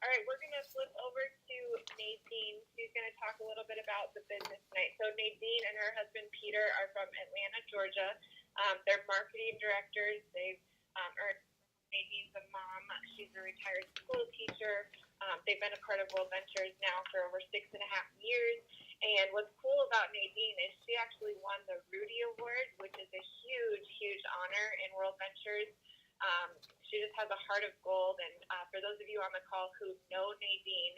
All right, we're going to flip over to Nadine. She's going to talk a little bit about the business night. So Nadine and her husband Peter are from Atlanta, Georgia. They're marketing directors. They've earned. Nadine's a mom. She's a retired school teacher. They've been a part of World Ventures now for over 6.5 years. And what's cool about Nadine is she actually won the Rudy Award, which is a huge, huge honor in World Ventures. She just has a heart of gold, and for those of you on the call who know Nadine,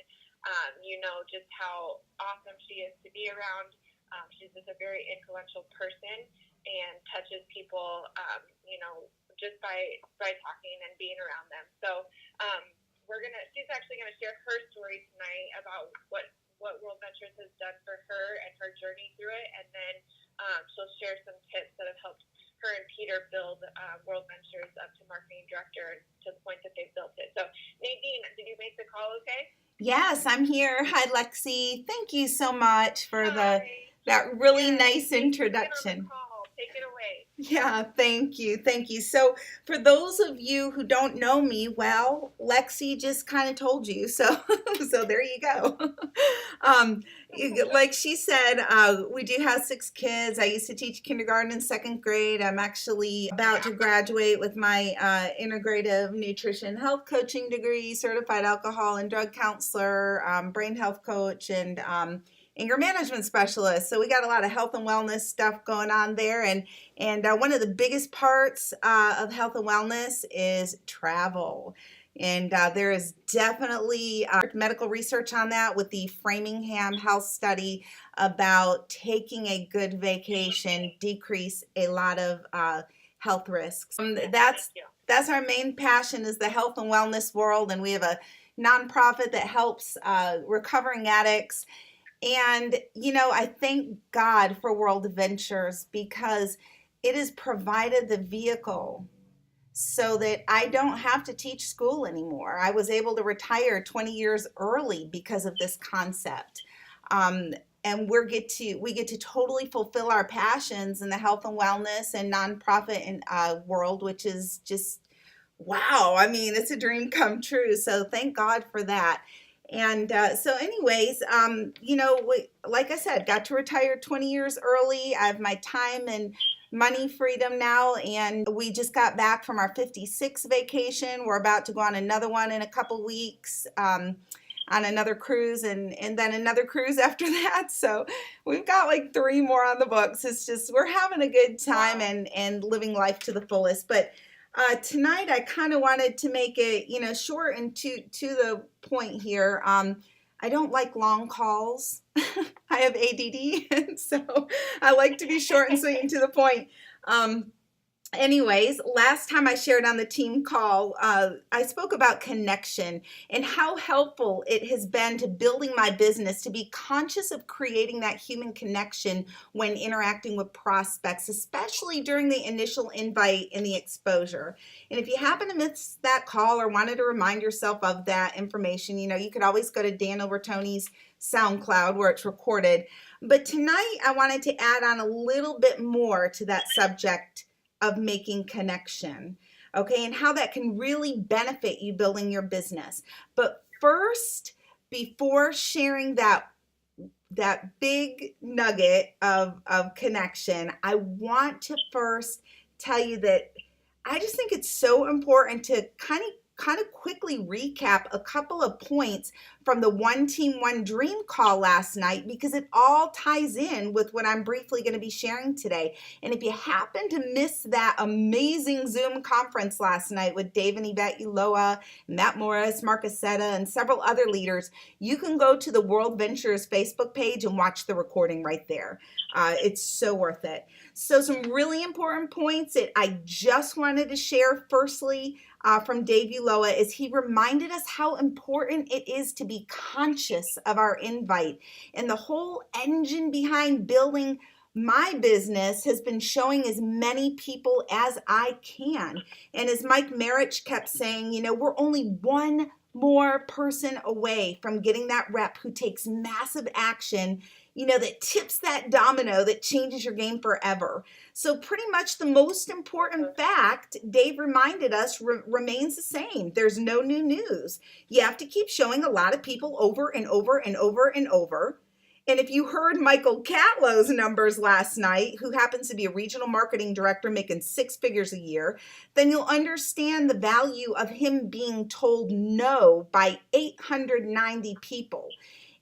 you know just how awesome she is to be around. She's just a very influential person and touches people, just by talking and being around them. So she's actually gonna share her story tonight about what World Ventures has done for her and her journey through it, and then she'll share some tips that have helped her and Peter build World Ventures up to marketing director to the point that they've built it. So Nadine, did you make the call okay? Yes, I'm here. Hi, Lexi. Thank you so much for Hi. that really Yes, nice thanks for being on the introduction. call. Take it away. Yeah, thank you. Thank you. So, for those of you who don't know me, well, Lexi just kind of told you. So, so there you go. Um, like she said, we do have 6 kids. I used to teach kindergarten and second grade. I'm actually about to graduate with my integrative nutrition health coaching degree, certified alcohol and drug counselor, brain health coach, and anger management specialist. So we got a lot of health and wellness stuff going on there. And one of the biggest parts of health and wellness is travel. And there is definitely medical research on that with the Framingham Health Study about taking a good vacation decrease a lot of health risks. That's our main passion, is the health and wellness world. And we have a nonprofit that helps recovering addicts. And, I thank God for World Ventures because it has provided the vehicle so that I don't have to teach school anymore. I was able to retire 20 years early because of this concept. And we get to totally fulfill our passions in the health and wellness and nonprofit world, which is just, wow. I mean, it's a dream come true. So thank God for that. And so anyways, like I said, got to retire 20 years early. I have my time and money freedom now, and we just got back from our 56 vacation. We're about to go on another one in a couple weeks, on another cruise, and then another cruise after that. So we've got like 3 more on the books. It's just, we're having a good time and living life to the fullest. But tonight I kind of wanted to make it, short and to the point here. I don't like long calls. I have ADD, so I like to be short and sweet and to the point. Anyways, last time I shared on the team call, I spoke about connection and how helpful it has been to building my business, to be conscious of creating that human connection when interacting with prospects, especially during the initial invite and the exposure. And if you happen to miss that call or wanted to remind yourself of that information, you could always go to Dan Overtony's SoundCloud where it's recorded. But tonight I wanted to add on a little bit more to that subject of making connection, okay, and how that can really benefit you building your business. But first, before sharing that big nugget of connection, I want to first tell you that I just think it's so important to kind of quickly recap a couple of points from the One Team, One Dream call last night, because it all ties in with what I'm briefly going to be sharing today. And if you happen to miss that amazing Zoom conference last night with Dave and Yvette Uloa, Matt Morris, Mark Aceta, and several other leaders, you can go to the World Ventures Facebook page and watch the recording right there. It's so worth it. So some really important points that I just wanted to share. Firstly, from Dave Uloa, is he reminded us how important it is to be conscious of our invite. And the whole engine behind building my business has been showing as many people as I can. And as Mike Marich kept saying, we're only one more person away from getting that rep who takes massive action, that tips that domino that changes your game forever. So pretty much the most important fact Dave reminded us remains the same. There's no new news. You have to keep showing a lot of people over and over and over and over. And if you heard Michael Catlow's numbers last night, who happens to be a regional marketing director making 6 figures a year, then you'll understand the value of him being told no by 890 people.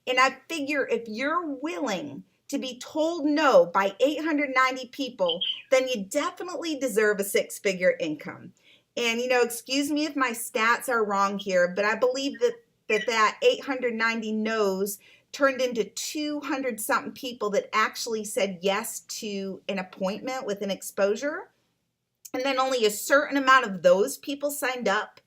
And I figure if you're willing to be told no by 890 people, then you definitely deserve a 6-figure income. And, excuse me if my stats are wrong here, but I believe that 890 no's turned into 200 something people that actually said yes to an appointment with an exposure. And then only a certain amount of those people signed up.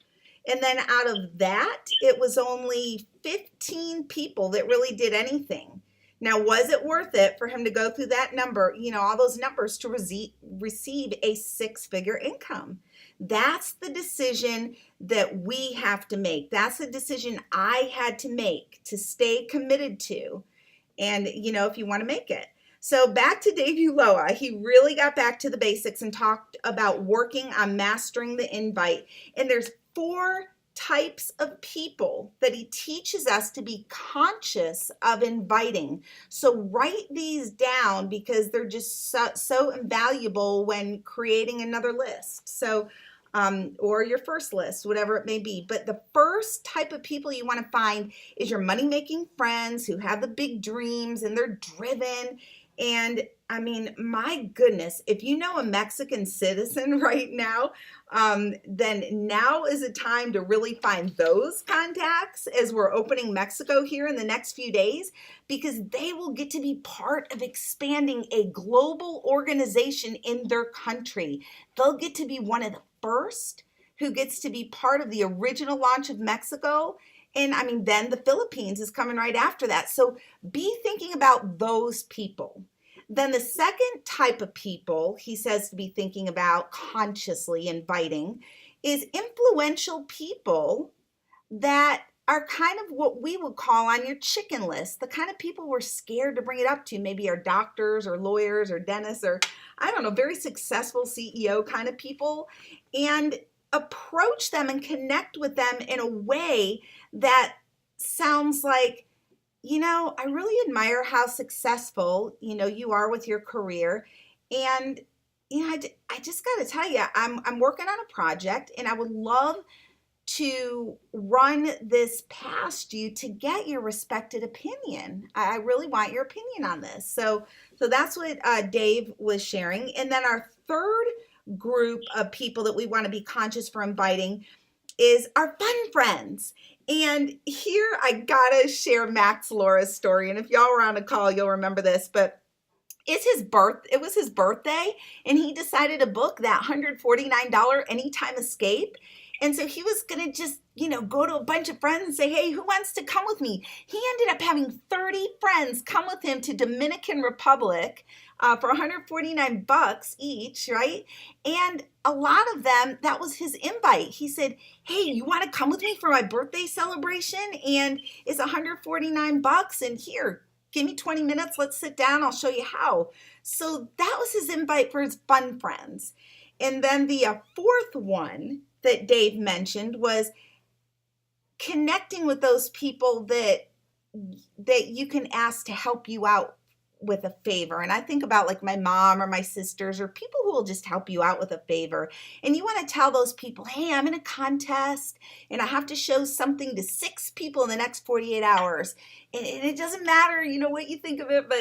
And then out of that, it was only 15 people that really did anything. Now, was it worth it for him to go through that number, all those numbers to receive a 6-figure income? That's the decision that we have to make. That's the decision I had to make to stay committed to. And, if you want to make it. So back to Dave Ulloa, he really got back to the basics and talked about working on mastering the invite. And there's 4 types of people that he teaches us to be conscious of inviting. So write these down because they're just so invaluable when creating another list. So, or your first list, whatever it may be. But the first type of people you want to find is your money-making friends who have the big dreams and they're driven. And I mean, my goodness, if you know a Mexican citizen right now, then now is a time to really find those contacts as we're opening Mexico here in the next few days, because they will get to be part of expanding a global organization in their country. They'll get to be one of the first who gets to be part of the original launch of Mexico. And I mean, then the Philippines is coming right after that. So be thinking about those people. Then the second type of people he says to be thinking about consciously inviting is influential people that are kind of what we would call on your chicken list, the kind of people we're scared to bring it up to, maybe are doctors or lawyers or dentists or, I don't know, very successful CEO kind of people, and approach them and connect with them in a way that sounds like, I really admire how successful, you are with your career. And, I just got to tell you, I'm working on a project and I would love to run this past you to get your respected opinion. I really want your opinion on this. So that's what Dave was sharing. And then our third group of people that we want to be conscious for inviting is our fun friends. And here I gotta share Max Laura's story. And if y'all were on a call, you'll remember this, but it was his birthday, and he decided to book that $149 anytime escape. And so he was gonna just, go to a bunch of friends and say, hey, who wants to come with me? He ended up having 30 friends come with him to Dominican Republic for 149 bucks each, right? And a lot of them, that was his invite. He said, hey, you want to come with me for my birthday celebration? And it's 149 bucks. And here, give me 20 minutes. Let's sit down. I'll show you how. So that was his invite for his fun friends. And then the fourth one that Dave mentioned was connecting with those people that you can ask to help you out with a favor. And I think about like my mom or my sisters or people who will just help you out with a favor. And you want to tell those people, hey, I'm in a contest and I have to show something to 6 people in the next 48 hours. And it doesn't matter, what you think of it,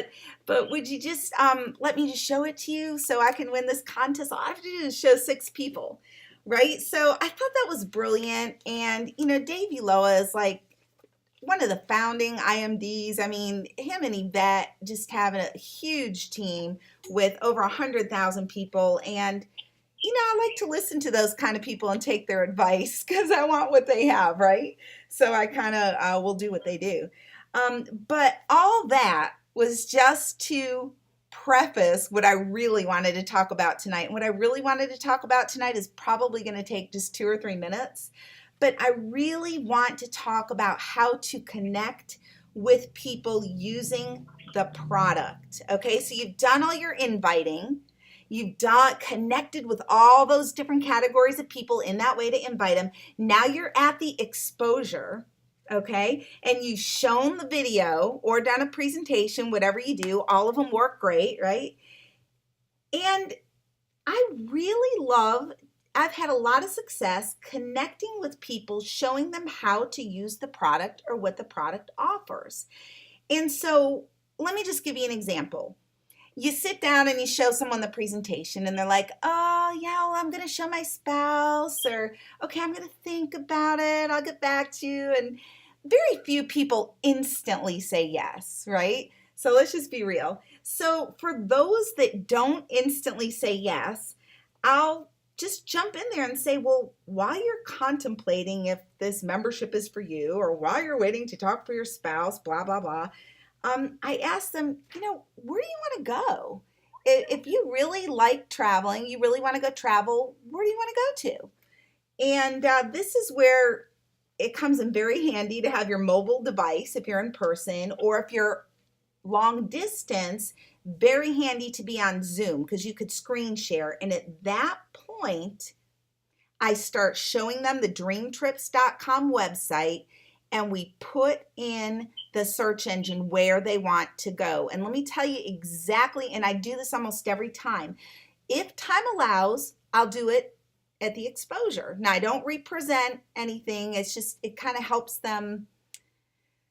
but would you just let me just show it to you so I can win this contest? All I have to do is show 6 people, right? So I thought that was brilliant. And, Dave Ulloa is like one of the founding IMDs. I mean, him and Yvette just having a huge team with over 100,000 people. And, I like to listen to those kind of people and take their advice because I want what they have, right? So I kind of will do what they do. But all that was just to preface what I really wanted to talk about tonight. And what I really wanted to talk about tonight is probably going to take just 2 or 3 minutes. but I really want to talk about how to connect with people using the product. Okay, so you've done all your inviting. You've connected with all those different categories of people in that way to invite them. Now you're at the exposure, okay? And you've shown the video or done a presentation, whatever you do. All of them work great, right? And I really I've had a lot of success connecting with people, showing them how to use the product or what the product offers. And so let me just give you an example. You sit down and you show someone the presentation and they're like, oh, yeah, well, I'm going to show my spouse, or, okay, I'm going to think about it. I'll get back to you. And very few people instantly say yes, right? So let's just be real. So for those that don't instantly say yes, I'll just jump in there and say, well, while you're contemplating if this membership is for you, or while you're waiting to talk for your spouse, blah, blah, blah, I asked them, where do you want to go? If you really like traveling, you really want to go travel, where do you want to go to? And this is where it comes in very handy to have your mobile device if you're in person, or if you're long distance, very handy to be on Zoom because you could screen share. And at that point, I start showing them the dreamtrips.com website, and we put in the search engine where they want to go. And let me tell you exactly, and I do this almost every time. If time allows, I'll do it at the exposure. Now, I don't represent anything. It's just, it kind of helps them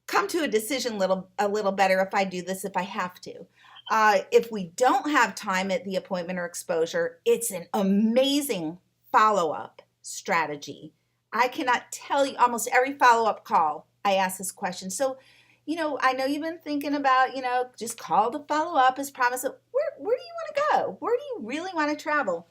come to a decision a little better if I do this, if I have to. If we don't have time at the appointment or exposure, it's an amazing follow-up strategy. I cannot tell you, almost every follow-up call, I ask this question. So, I know you've been thinking about, just call to follow up as promised. Where do you want to go? Where do you really want to travel?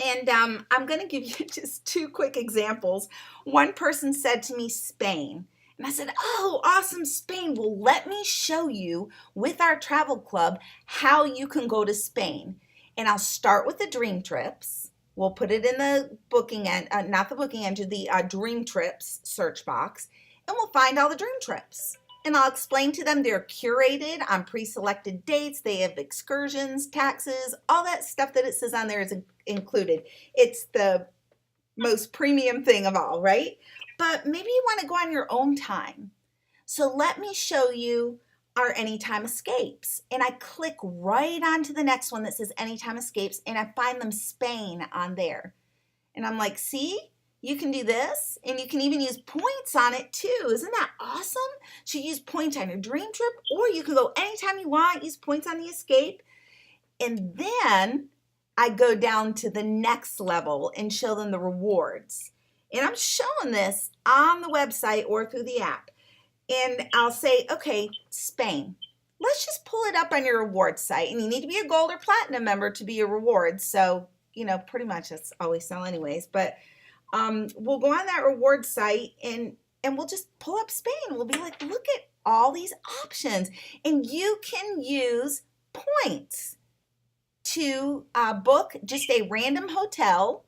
And I'm going to give you just two quick examples. One person said to me, Spain. And I said, oh, awesome, Spain. Well, let me show you with our travel club how you can go to Spain. And I'll start with the Dream Trips. We'll put it in the booking end, not the booking engine, the Dream Trips search box. And we'll find all the Dream Trips. And I'll explain to them they're curated on pre-selected dates. They have excursions, taxes, all that stuff that it says on there is included. It's the most premium thing of all, right? But maybe you want to go on your own time. So let me show you our Anytime Escapes. And I click right onto the next one that says Anytime Escapes, and I find them Spain on there. And I'm like, see, you can do this, and you can even use points on it too. Isn't that awesome? So you use points on your dream trip, or you can go anytime you want, use points on the escape. And then I go down to the next level and show them the rewards. And I'm showing this on the website or through the app. And I'll say, okay, Spain. Let's just pull it up on your reward site. And you need to be a gold or platinum member to be a reward. So, pretty much that's all we sell anyways. But we'll go on that reward site and we'll just pull up Spain. We'll be like, look at all these options. And you can use points to book just a random hotel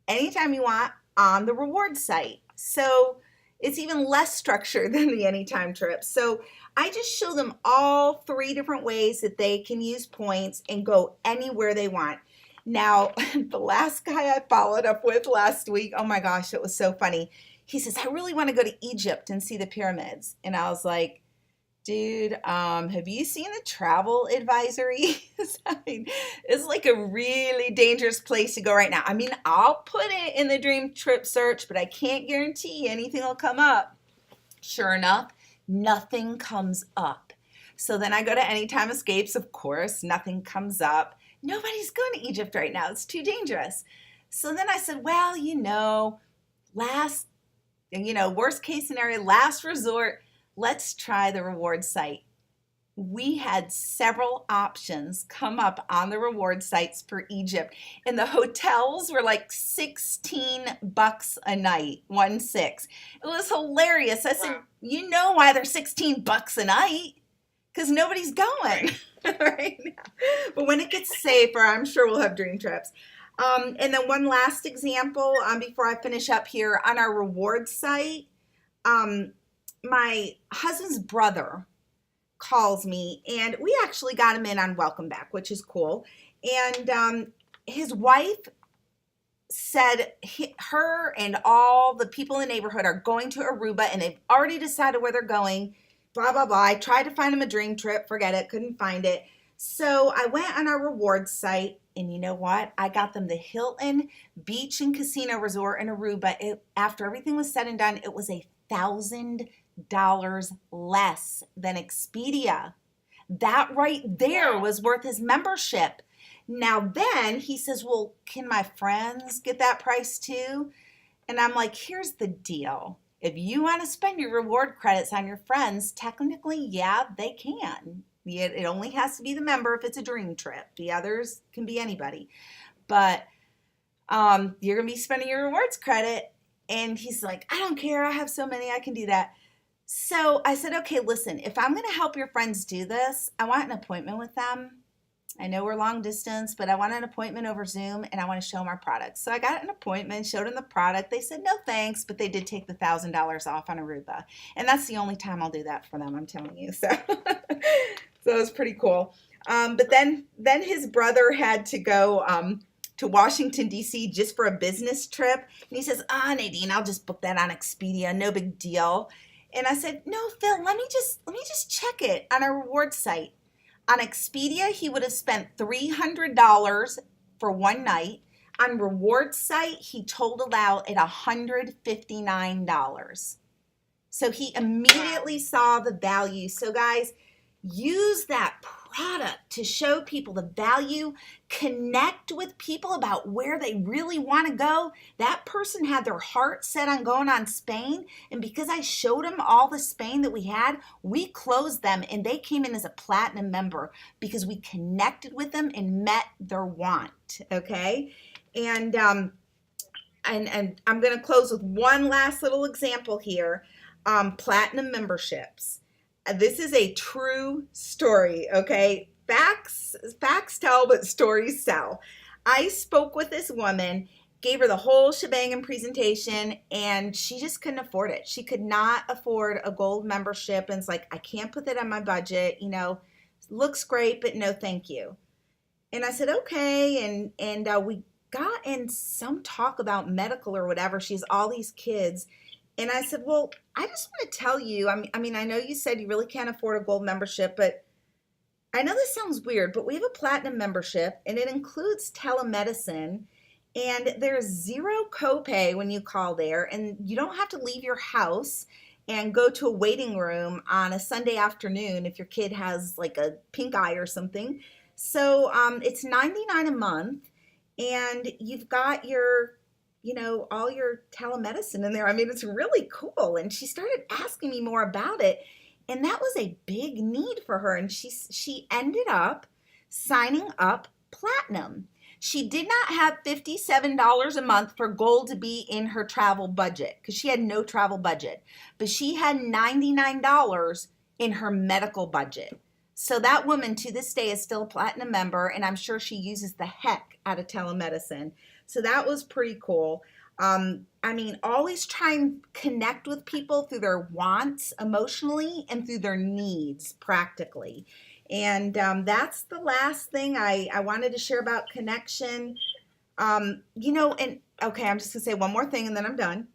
anytime you want on the reward site. So it's even less structured than the Anytime trip. So I just show them all 3 different ways that they can use points and go anywhere they want. Now, the last guy I followed up with last week, oh my gosh, it was so funny. He says, I really want to go to Egypt and see the pyramids. And I was like, dude, have you seen the travel advisories? I mean, it's like a really dangerous place to go right now. I mean, I'll put it in the dream trip search, but I can't guarantee anything will come up. Sure enough, nothing comes up. So then I go to Anytime Escapes, of course, nothing comes up. Nobody's going to Egypt right now. It's too dangerous. So then I said, well, worst case scenario, last resort, let's try the reward site. We had several options come up on the reward sites for Egypt, and the hotels were like $16 a night, 16. It was hilarious. I said, you know why they're $16 a night? Because nobody's going right now. But when it gets safer, I'm sure we'll have dream trips. And then one last example before I finish up here on our rewards site. My husband's brother calls me, and we actually got him in on Welcome Back, which is cool. And his wife said her and all the people in the neighborhood are going to Aruba, and they've already decided where they're going, blah, blah, blah. I tried to find him a dream trip, forget it, couldn't find it. So I went on our rewards site, and you know what? I got them the Hilton Beach and Casino Resort in Aruba. After everything was said and done, it was $1,000 less than Expedia. That right there was worth his membership. Now then he says, well, can my friends get that price too? And I'm like, here's the deal. If you want to spend your reward credits on your friends, technically, yeah, they can. It only has to be the member if it's a dream trip. The others can be anybody. But you're going to be spending your rewards credit. And he's like, I don't care. I have so many. I can do that. So I said, okay, listen, if I'm going to help your friends do this, I want an appointment with them. I know we're long distance, but I want an appointment over Zoom, and I want to show them our products. So I got an appointment, showed them the product. They said, no, thanks, but they did take the $1,000 off on Aruba. And that's the only time I'll do that for them, I'm telling you. So, so it was pretty cool. But then his brother had to go to Washington, D.C. just for a business trip. And he says, Nadine, I'll just book that on Expedia. No big deal. And I said, no, Phil, let me just check it on our reward site. On Expedia, he would have spent $300 for one night. On reward site, he totaled out at $159. So he immediately saw the value. So guys, use that product to show people the value, connect with people about where they really want to go. That person had their heart set on going on Spain, and because I showed them all the Spain that we had, we closed them and they came in as a platinum member because we connected with them and met their want, okay? And I'm going to close with one last little example here. Platinum memberships. This is a true story, okay? Facts tell, but stories sell. I spoke with this woman, gave her the whole shebang and presentation, and she just couldn't afford it. She could not afford a gold membership, and it's like, I can't put that on my budget. You know, looks great, but no thank you. And I said, okay, and we got in some talk about medical or whatever. She has all these kids. And I said, well, I just want to tell you, I mean, I know you said you really can't afford a gold membership, but I know this sounds weird, but we have a platinum membership, and it includes telemedicine, and there's zero copay when you call there, and you don't have to leave your house and go to a waiting room on a Sunday afternoon if your kid has like a pink eye or something. So it's $99 a month, and you've got your all your telemedicine in there. I mean, it's really cool. And she started asking me more about it. And that was a big need for her. And she ended up signing up platinum. She did not have $57 a month for gold to be in her travel budget because she had no travel budget. But she had $99 in her medical budget. So that woman to this day is still a platinum member, and I'm sure she uses the heck out of telemedicine. So that was pretty cool. I mean, always try and connect with people through their wants emotionally and through their needs practically. And that's the last thing I wanted to share about connection. And okay, I'm just gonna say one more thing and then I'm done.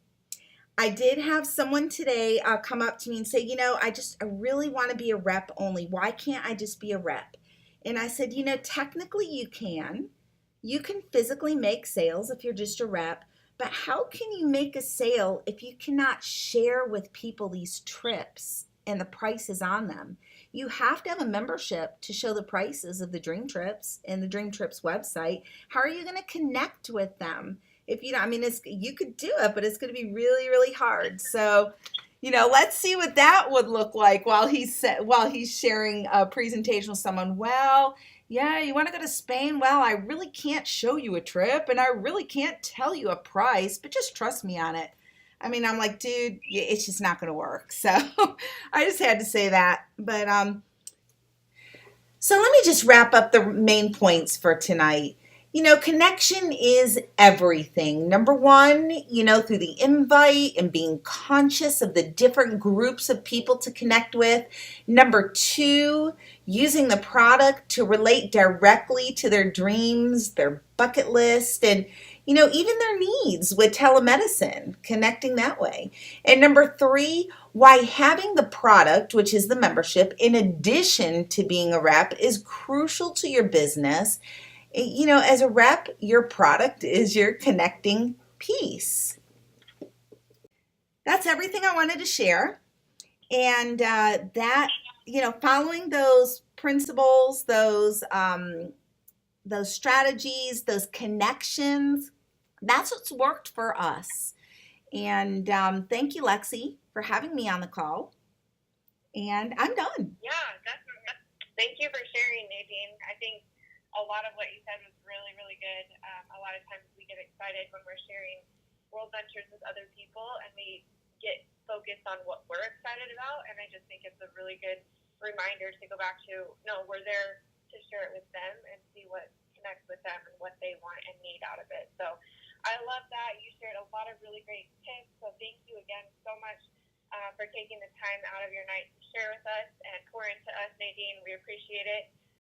I did have someone today come up to me and say, I really want to be a rep only. Why can't I just be a rep? And I said, technically you can. You can physically make sales if you're just a rep, but how can you make a sale if you cannot share with people these trips and the prices on them? You have to have a membership to show the prices of the Dream Trips and the Dream Trips website. How are you going to connect with them? If you could do it, but it's going to be really, really hard. So, let's see what that would look like while he's sharing a presentation with someone. Well, yeah, you want to go to Spain? Well, I really can't show you a trip, and I really can't tell you a price, but just trust me on it. I mean, I'm like, dude, it's just not going to work. So I just had to say that. But so let me just wrap up the main points for tonight. Connection is everything. Number one, through the invite and being conscious of the different groups of people to connect with. Number two, using the product to relate directly to their dreams, their bucket list, and, even their needs with telemedicine, connecting that way. And number three, why having the product, which is the membership, in addition to being a rep, is crucial to your business. As a rep, your product is your connecting piece. That's everything I wanted to share. And following those principles, those strategies, those connections, that's what's worked for us. And thank you, Lexi, for having me on the call. And I'm done. Yeah, definitely. Thank you for sharing, Nadine. I think a lot of what you said was really, really good. A lot of times we get excited when we're sharing world ventures with other people and we get focused on what we're excited about. And I just think it's a really good reminder to go back to, no, we're there to share it with them and see what connects with them and what they want and need out of it. So I love that. You shared a lot of really great tips. So thank you again so much for taking the time out of your night to share with us and pour into us, Nadine. We appreciate it.